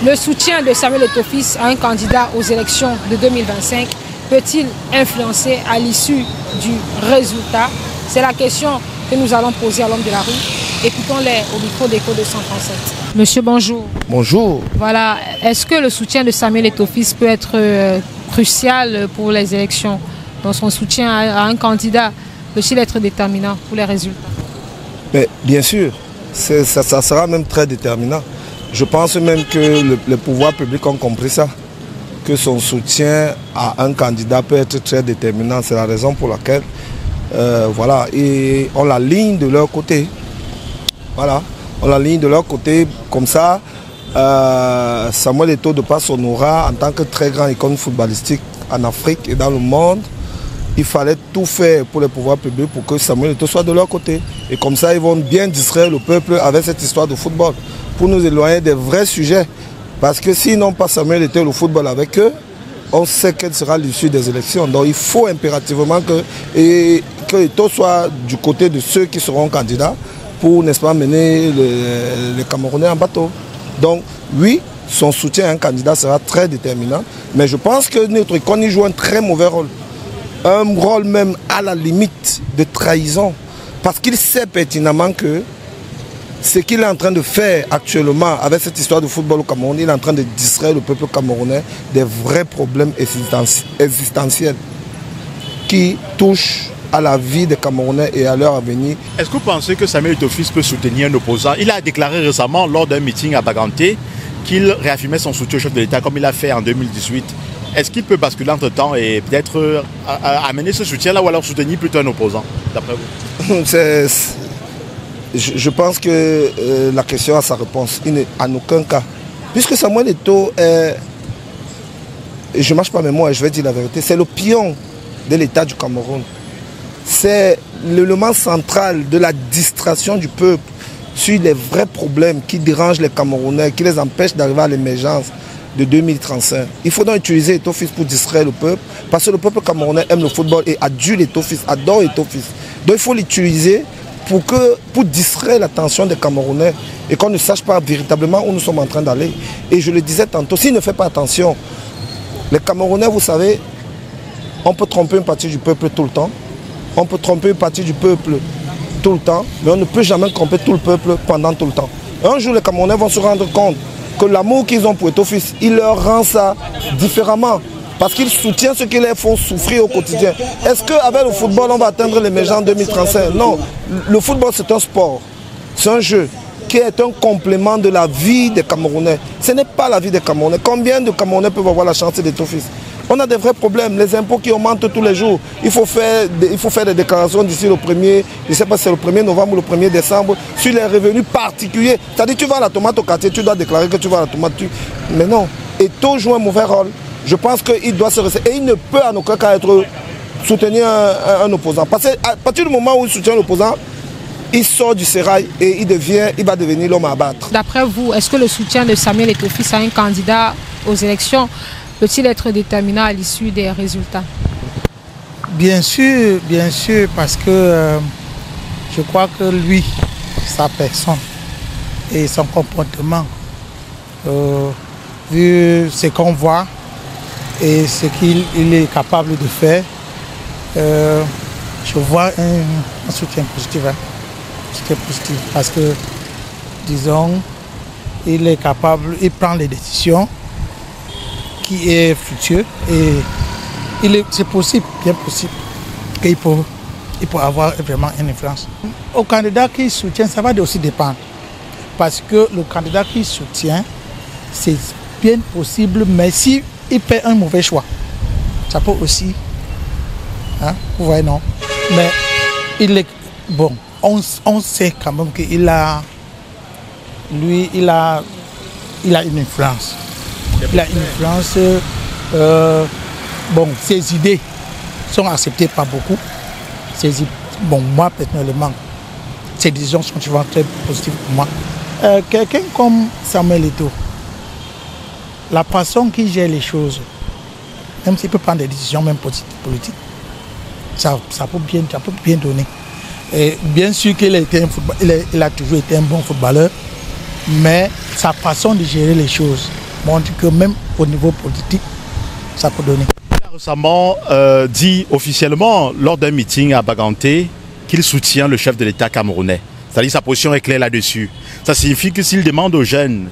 Le soutien de Samuel Eto'o-Fils à un candidat aux élections de 2025 peut-il influencer à l'issue du résultat? C'est la question que nous allons poser à l'homme de la rue. Écoutons-les au micro d'Écho 237. Monsieur, bonjour. Bonjour. Voilà, est-ce que le soutien de Samuel Eto'o-Fils peut être crucial pour les élections? Donc son soutien à un candidat peut-il être déterminant pour les résultats? Mais bien sûr, ça sera même très déterminant. Je pense même que les pouvoirs publics ont compris ça, que son soutien à un candidat peut être très déterminant. C'est la raison pour laquelle, voilà, et on l'aligne de leur côté. Voilà, on l'aligne de leur côté, comme ça, Samuel Eto'o, de par son aura, en tant que très grand icône footballistique en Afrique et dans le monde, il fallait tout faire pour les pouvoirs publics pour que Samuel Eto'o soit de leur côté. Et comme ça, ils vont bien distraire le peuple avec cette histoire de football, pour nous éloigner des vrais sujets. Parce que s'ils n'ont pas Samuel Eto'o le football avec eux, on sait quelle sera l'issue des élections. Donc il faut impérativement que Eto'o soit du côté de ceux qui seront candidats pour, n'est-ce pas, mener les Camerounais en bateau. Donc oui, son soutien à un candidat sera très déterminant, mais je pense que notre icône y joue un très mauvais rôle. Un rôle même à la limite de trahison, parce qu'il sait pertinemment que ce qu'il est en train de faire actuellement avec cette histoire de football au Cameroun, il est en train de distraire le peuple camerounais des vrais problèmes existentiels qui touchent à la vie des Camerounais et à leur avenir. Est-ce que vous pensez que Samuel Eto'o-Fils peut soutenir un opposant? Il a déclaré récemment lors d'un meeting à Baganté qu'il réaffirmait son soutien au chef de l'État comme il l'a fait en 2018. Est-ce qu'il peut basculer entre-temps et peut-être amener ce soutien-là ou alors soutenir plutôt un opposant, d'après vous? Je pense que la question a sa réponse. Il n'est en aucun cas. Puisque Samuel Eto'o est, je ne mâche pas mes mots et je vais dire la vérité, c'est le pion de l'État du Cameroun. C'est l'élément central de la distraction du peuple sur les vrais problèmes qui dérangent les Camerounais, qui les empêchent d'arriver à l'émergence de 2035. Il faut donc utiliser Eto'o-Fils pour distraire le peuple, parce que le peuple camerounais aime le football et adule Eto'o-Fils, adore Eto'o-Fils. Donc il faut l'utiliser pour distraire l'attention des Camerounais et qu'on ne sache pas véritablement où nous sommes en train d'aller. Et je le disais tantôt, s'il ne fait pas attention, les Camerounais, vous savez, on peut tromper une partie du peuple tout le temps, on peut tromper une partie du peuple tout le temps, mais on ne peut jamais tromper tout le peuple pendant tout le temps. Un jour, les Camerounais vont se rendre compte que l'amour qu'ils ont pour Eto'o-Fils, il leur rend ça différemment. Parce qu'ils soutiennent ce qui les font souffrir au quotidien. Est-ce qu'avec le football, on va atteindre l'émergence en 2035? Non. Le football, c'est un sport. C'est un jeu qui est un complément de la vie des Camerounais. Ce n'est pas la vie des Camerounais. Combien de Camerounais peuvent avoir la chance d'Eto'o-Fils? On a des vrais problèmes. Les impôts qui augmentent tous les jours. Il faut faire des déclarations d'ici le 1er, je ne sais pas si c'est le 1er novembre ou le 1er décembre, sur les revenus particuliers. C'est-à-dire tu vas à la tomate au quartier, tu dois déclarer que tu vas à la tomate. Mais non. Eto'o joue un mauvais rôle. Je pense qu'il doit se rester. Et il ne peut en aucun cas soutenir un opposant. Parce qu'à partir du moment où il soutient l'opposant, il sort du sérail et il va devenir l'homme à abattre. D'après vous, est-ce que le soutien de Samuel Eto'o-Fils à un candidat aux élections peut-il être déterminant à l'issue des résultats? Bien sûr, parce que je crois que lui, sa personne et son comportement, vu ce qu'on voit et ce qu'il est capable de faire, je vois un soutien positif. Positif parce que, disons, il est capable, il prend les décisions qui est fructueux et c'est possible, bien possible, qu'il peut avoir vraiment une influence. Au candidat qui soutient, ça va aussi dépendre. Parce que le candidat qui soutient, c'est bien possible, mais si il fait un mauvais choix, ça peut aussi, hein, vous voyez, non. Mais il est bon. On sait quand même qu'il a, lui, il a une influence. Il a une influence. Bon, ses idées sont acceptées par beaucoup. Bon, moi, personnellement, ses décisions sont souvent très positives pour moi. Quelqu'un comme Samuel Eto'o, la façon qu'il gère les choses, même s'il peut prendre des décisions même politiques, ça peut bien donner. Et bien sûr qu'il a été il a toujours été un bon footballeur, mais sa façon de gérer les choses montre que même au niveau politique, ça peut donner. Il a récemment dit officiellement lors d'un meeting à Baganté qu'il soutient le chef de l'État camerounais. C'est-à-dire sa position est claire là-dessus. Ça signifie que s'il demande aux jeunes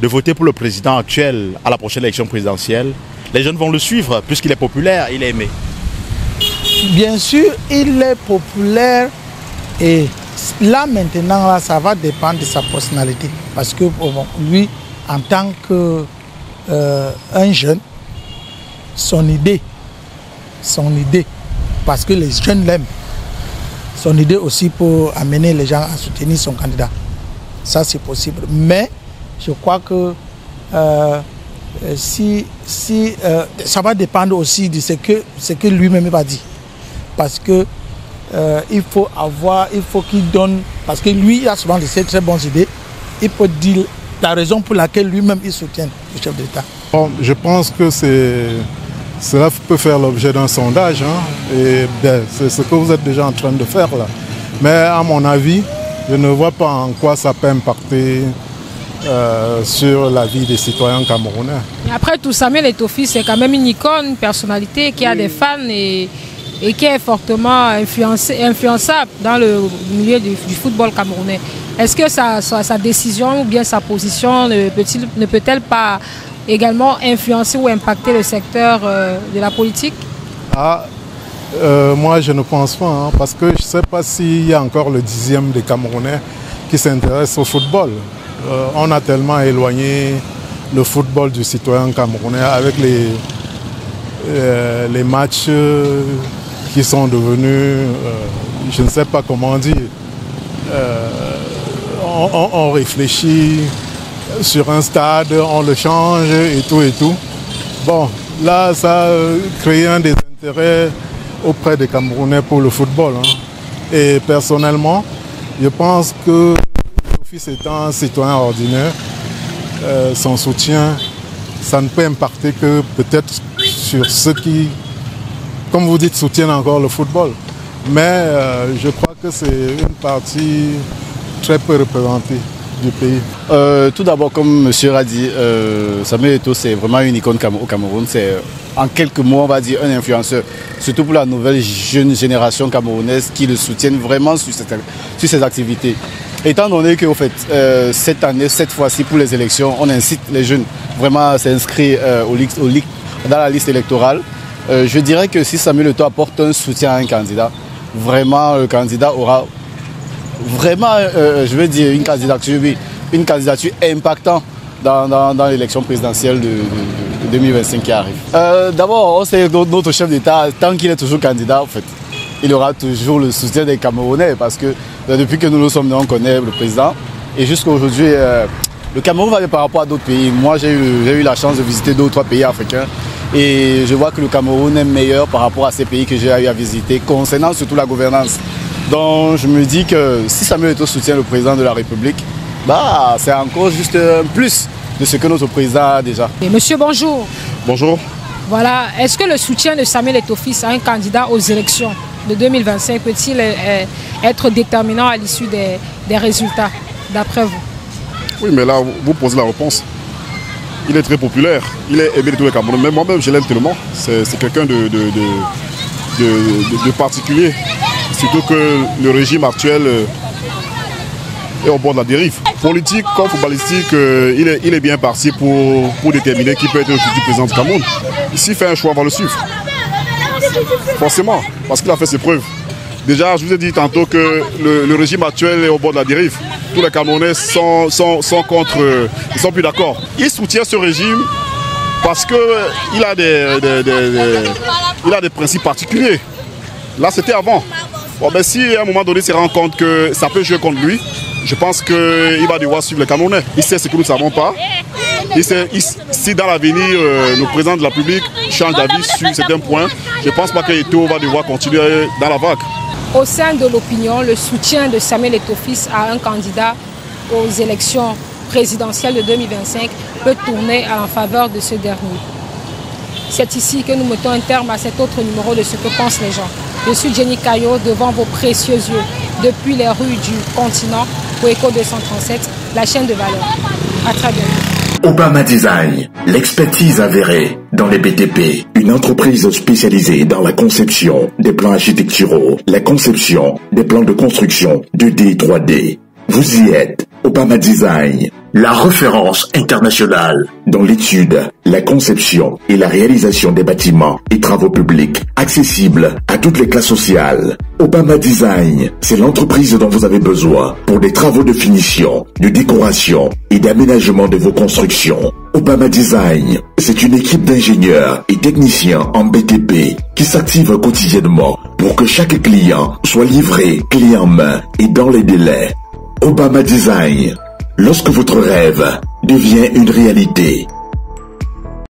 de voter pour le président actuel à la prochaine élection présidentielle, les jeunes vont le suivre puisqu'il est populaire, il est aimé. Bien sûr, il est populaire et là maintenant, là, ça va dépendre de sa personnalité. Parce que bon, lui, en tant qu'un jeune, son idée, parce que les jeunes l'aiment, son idée aussi pour amener les gens à soutenir son candidat. Ça, c'est possible. Mais je crois que ça va dépendre aussi de ce que lui-même va dire. Parce que il faut qu'il donne, parce que lui, il a souvent de ces très bonnes idées, il peut dire la raison pour laquelle lui-même il soutient le chef d'État. Bon, je pense que cela peut faire l'objet d'un sondage, hein, et c'est ce que vous êtes déjà en train de faire là. Mais à mon avis, je ne vois pas en quoi ça peut impacter sur la vie des citoyens camerounais. Et après tout, Samuel Etofi, c'est quand même une icône, une personnalité qui a des fans et qui est fortement influençable dans le milieu du football camerounais. Est-ce que sa décision ou bien sa position ne peut-elle pas également influencer ou impacter le secteur de la politique? Moi, je ne pense pas, hein, parce que je ne sais pas s'il y a encore le 10e des Camerounais qui s'intéressent au football. On a tellement éloigné le football du citoyen camerounais avec les matchs qui sont devenus, je ne sais pas comment dire, on réfléchit sur un stade, on le change et tout. Bon, là, ça a créé un désintérêt auprès des Camerounais pour le football. Hein. Et personnellement, je pense que Etofi étant un citoyen ordinaire, son soutien, ça ne peut impacter que peut-être sur ceux qui, comme vous dites, soutiennent encore le football. Mais je crois que c'est une partie très peu représentée du pays. Tout d'abord, comme monsieur a dit, Samuel Eto'o, c'est vraiment une icône au Cameroun. C'est en quelques mots, on va dire, un influenceur, surtout pour la nouvelle jeune génération camerounaise qui le soutiennent vraiment sur ses activités. Étant donné que, fait, cette année, cette fois-ci, pour les élections, on incite les jeunes vraiment à s'inscrire dans la liste électorale. Je dirais que si Samuel Eto'o apporte un soutien à un candidat, vraiment, le candidat aura vraiment, je veux dire, une candidature impactante dans l'élection présidentielle de 2025 qui arrive. D'abord, on sait que notre chef d'État, tant qu'il est toujours candidat, en fait, il aura toujours le soutien des Camerounais parce que depuis que nous sommes là, on connaît le président. Et jusqu'à aujourd'hui, le Cameroun va par rapport à d'autres pays. Moi, j'ai eu la chance de visiter 2 ou 3 pays africains. Et je vois que le Cameroun est meilleur par rapport à ces pays que j'ai eu à visiter, concernant surtout la gouvernance. Donc je me dis que si Samuel Eto'o soutient le président de la République, bah, c'est encore juste un plus de ce que notre président a déjà. Et monsieur, bonjour. Bonjour. Voilà, est-ce que le soutien de Samuel Eto'o à un candidat aux élections de 2025 peut-il être déterminant à l'issue des résultats, d'après vous? Oui, mais là, vous posez la réponse. Il est très populaire, il est aimé de tous les Camerounais. Même moi-même, je l'aime tellement. C'est quelqu'un de particulier. Surtout que le régime actuel est au bord de la dérive. Politique comme footballistique, il est bien parti pour déterminer qui peut être le futur président du Cameroun. S'il fait un choix, on va le suivre. Forcément, parce qu'il a fait ses preuves. Déjà, je vous ai dit tantôt que le régime actuel est au bord de la dérive. Tous les Camerounais sont contre, ils sont plus d'accord. Il soutient ce régime parce qu'il a des principes particuliers. Là, c'était avant. Bon, ben, si à un moment donné, il se rend compte que ça peut jouer contre lui, je pense qu'il va devoir suivre les Camerounais. Il sait ce que nous ne savons pas. Si dans l'avenir, le président de la République change d'avis sur certains points, je ne pense pas qu'Eto'o va devoir continuer dans la vague. Au sein de l'opinion, le soutien de Samuel Eto'o à un candidat aux élections présidentielles de 2025 peut tourner en faveur de ce dernier. C'est ici que nous mettons un terme à cet autre numéro de Ce que pensent les gens. Je suis Jenny Caillot devant vos précieux yeux depuis les rues du continent pour Echo 237, la chaîne de valeur. À très bientôt. Obama Design, l'expertise avérée dans les BTP, une entreprise spécialisée dans la conception des plans architecturaux, la conception des plans de construction 2D et 3D. Vous y êtes, Obama Design, la référence internationale dans l'étude, la conception et la réalisation des bâtiments et travaux publics accessibles à toutes les classes sociales. Obama Design, c'est l'entreprise dont vous avez besoin pour des travaux de finition, de décoration et d'aménagement de vos constructions. Obama Design, c'est une équipe d'ingénieurs et techniciens en BTP qui s'active quotidiennement pour que chaque client soit livré clé en main et dans les délais. Obama Design, lorsque votre rêve devient une réalité.